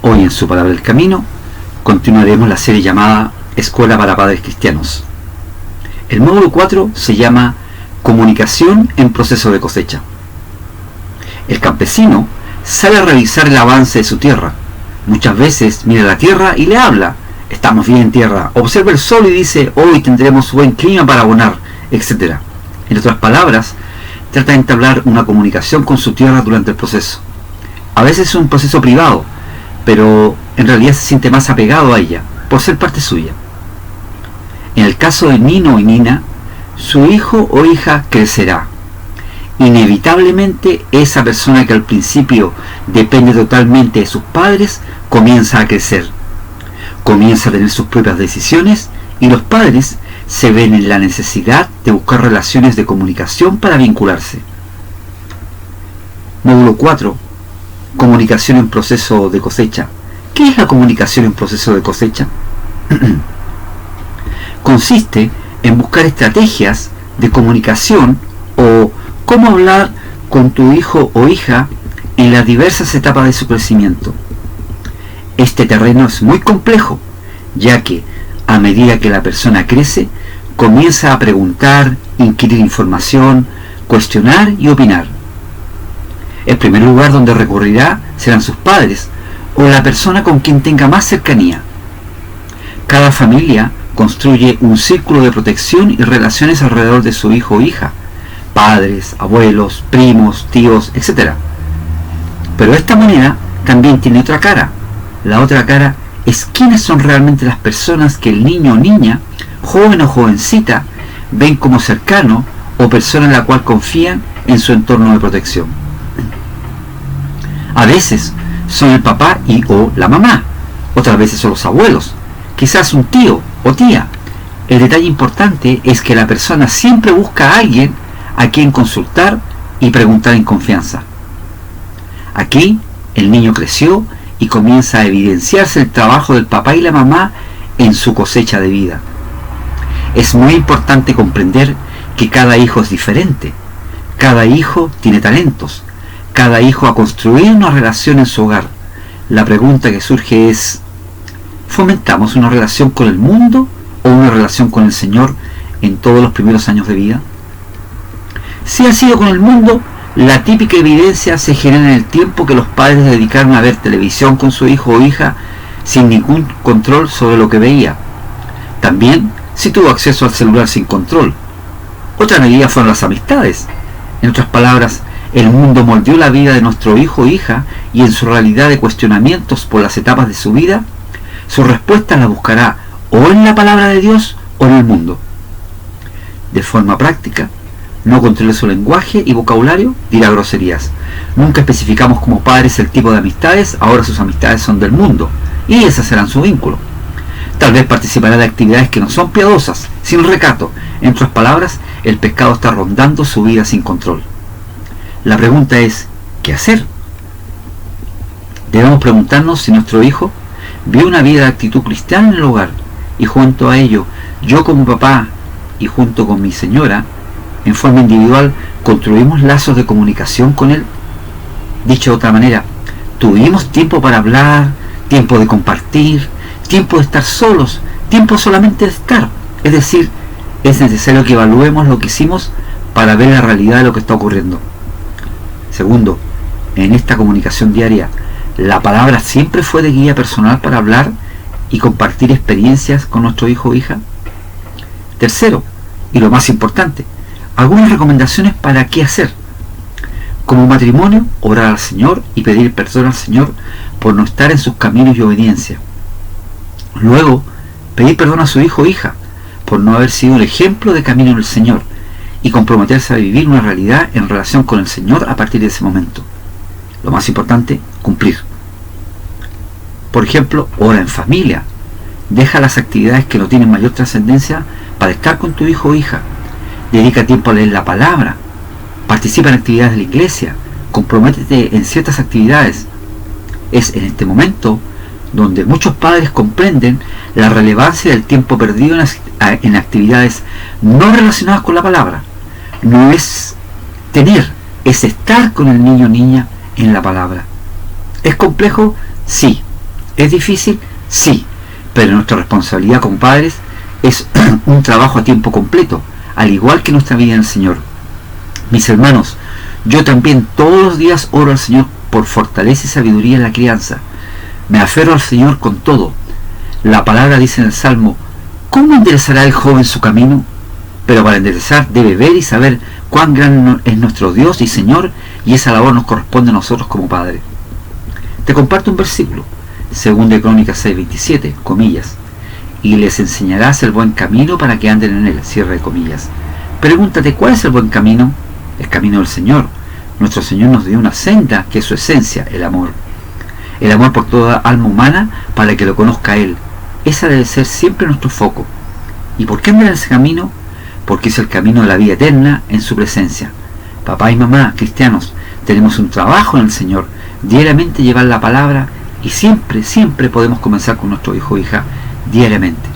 Hoy en su Palabra del Camino continuaremos la serie llamada Escuela para Padres Cristianos. El módulo 4 se llama Comunicación en proceso de cosecha. El campesino sale a revisar el avance de su tierra. Muchas veces mira la tierra y le habla: estamos bien, tierra. Observa el sol y dice: hoy tendremos buen clima para abonar, etc. En otras palabras, trata de entablar una comunicación con su tierra durante el proceso. A veces es un proceso privado, pero en realidad se siente más apegado a ella, por ser parte suya. En el caso de Nino y Nina, su hijo o hija crecerá. Inevitablemente, esa persona que al principio depende totalmente de sus padres comienza a crecer, comienza a tener sus propias decisiones, y los padres se ven en la necesidad de buscar relaciones de comunicación para vincularse. Módulo 4. Comunicación en proceso de cosecha. ¿Qué es la comunicación en proceso de cosecha? Consiste en buscar estrategias de comunicación o cómo hablar con tu hijo o hija en las diversas etapas de su crecimiento. Este terreno es muy complejo, ya que a medida que la persona crece, comienza a preguntar, inquirir información, cuestionar y opinar. El primer lugar donde recurrirá serán sus padres o la persona con quien tenga más cercanía. Cada familia construye un círculo de protección y relaciones alrededor de su hijo o hija, padres, abuelos, primos, tíos, etc. Pero esta moneda también tiene otra cara. La otra cara es quiénes son realmente las personas que el niño o niña, joven o jovencita, ven como cercano o persona en la cual confían en su entorno de protección. A veces son el papá y o la mamá, otras veces son los abuelos, quizás un tío o tía. El detalle importante es que la persona siempre busca a alguien a quien consultar y preguntar en confianza. Aquí el niño creció y comienza a evidenciarse el trabajo del papá y la mamá en su cosecha de vida. Es muy importante comprender que cada hijo es diferente, cada hijo tiene talentos, cada hijo ha construido una relación en su hogar. La pregunta que surge es: ¿fomentamos una relación con el mundo o una relación con el Señor en todos los primeros años de vida? Si ha sido con el mundo, la típica evidencia se genera en el tiempo que los padres dedicaron a ver televisión con su hijo o hija sin ningún control sobre lo que veía. También si tuvo acceso al celular sin control. Otra medida fueron las amistades. En otras palabras, el mundo moldeó la vida de nuestro hijo o hija, y en su realidad de cuestionamientos por las etapas de su vida, su respuesta la buscará o en la palabra de Dios o en el mundo. De forma práctica, no controle su lenguaje y vocabulario, dirá groserías. Nunca especificamos como padres el tipo de amistades, ahora sus amistades son del mundo, y esas serán su vínculo. Tal vez participará de actividades que no son piadosas, sin recato. En otras palabras, el pecado está rondando su vida sin control. La pregunta es: ¿qué hacer? Debemos preguntarnos si nuestro hijo vive una vida de actitud cristiana en el hogar, y junto a ello, yo como papá y junto con mi señora, en forma individual, construimos lazos de comunicación con él. Dicho de otra manera, ¿tuvimos tiempo para hablar, tiempo de compartir, tiempo de estar solos, tiempo solamente de estar? Es decir, es necesario que evaluemos lo que hicimos para ver la realidad de lo que está ocurriendo. Segundo, en esta comunicación diaria, ¿la palabra siempre fue de guía personal para hablar y compartir experiencias con nuestro hijo o hija? Tercero, y lo más importante, algunas recomendaciones para qué hacer. Como matrimonio, orar al Señor y pedir perdón al Señor por no estar en sus caminos y obediencia. Luego, pedir perdón a su hijo o hija por no haber sido el ejemplo de camino del Señor, y comprometerse a vivir una realidad en relación con el Señor a partir de ese momento. Lo más importante, cumplir. Por ejemplo, ora en familia. Deja las actividades que no tienen mayor trascendencia para estar con tu hijo o hija. Dedica tiempo a leer la palabra. Participa en actividades de la iglesia. Comprométete en ciertas actividades. Es en este momento donde muchos padres comprenden la relevancia del tiempo perdido en actividades no relacionadas con la palabra. No es tener, es estar con el niño o niña en la palabra. ¿Es complejo? Sí. ¿Es difícil? Sí, pero nuestra responsabilidad como padres es un trabajo a tiempo completo, al igual que nuestra vida en el Señor. Mis hermanos, yo también todos los días oro al Señor por fortaleza y sabiduría en la crianza. Me aferro al Señor con todo. La palabra dice en el Salmo: ¿cómo enderezará el joven su camino? Pero para enderezar debe ver y saber cuán gran es nuestro Dios y Señor, y esa labor nos corresponde a nosotros como padres. Te comparto un versículo, 2 Crónicas 6:27, comillas: y les enseñarás el buen camino para que anden en él, cierre de comillas. Pregúntate, ¿cuál es el buen camino? El camino del Señor. Nuestro Señor nos dio una senda que es su esencia, el amor. El amor por toda alma humana para que lo conozca a Él. Esa debe ser siempre nuestro foco. ¿Y por qué andar en ese camino? Porque es el camino de la vida eterna en su presencia. Papá y mamá, cristianos, tenemos un trabajo en el Señor, diariamente llevar la palabra, y siempre, siempre podemos comenzar con nuestro hijo o hija, diariamente.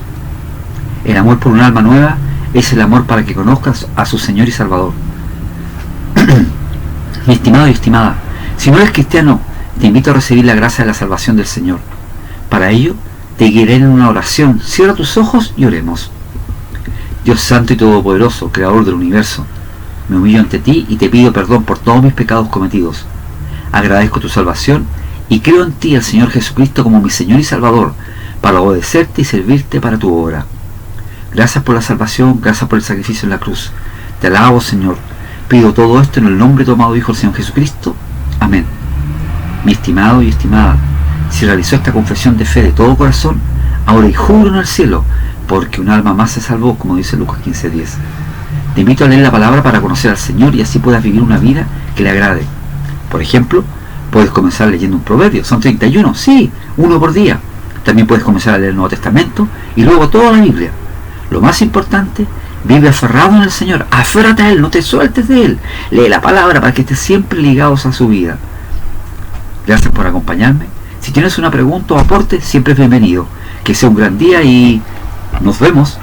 El amor por un alma nueva es el amor para que conozcas a su Señor y Salvador. Mi estimado y estimada, si no eres cristiano, te invito a recibir la gracia de la salvación del Señor. Para ello, te guiaré en una oración. Cierra tus ojos y oremos. Dios santo y todopoderoso, creador del universo, me humillo ante ti y te pido perdón por todos mis pecados cometidos. Agradezco tu salvación y creo en ti, el Señor Jesucristo, como mi Señor y Salvador, para obedecerte y servirte para tu obra. Gracias por la salvación, gracias por el sacrificio en la cruz. Te alabo, Señor. Pido todo esto en el nombre de tu amado Hijo, el Señor Jesucristo. Amén. Mi estimado y estimada, si realizó esta confesión de fe de todo corazón, ahora y juro en el cielo, porque un alma más se salvó, como dice Lucas 15:10. Te invito a leer la palabra para conocer al Señor y así puedas vivir una vida que le agrade. Por ejemplo, puedes comenzar leyendo un proverbio. Son 31, sí, uno por día. También puedes comenzar a leer el Nuevo Testamento y luego toda la Biblia. Lo más importante, vive aferrado en el Señor. Aférrate a Él, no te sueltes de Él. Lee la palabra para que estés siempre ligados a su vida. Gracias por acompañarme. Si tienes una pregunta o aporte, siempre es bienvenido. Que sea un gran día y nos vemos.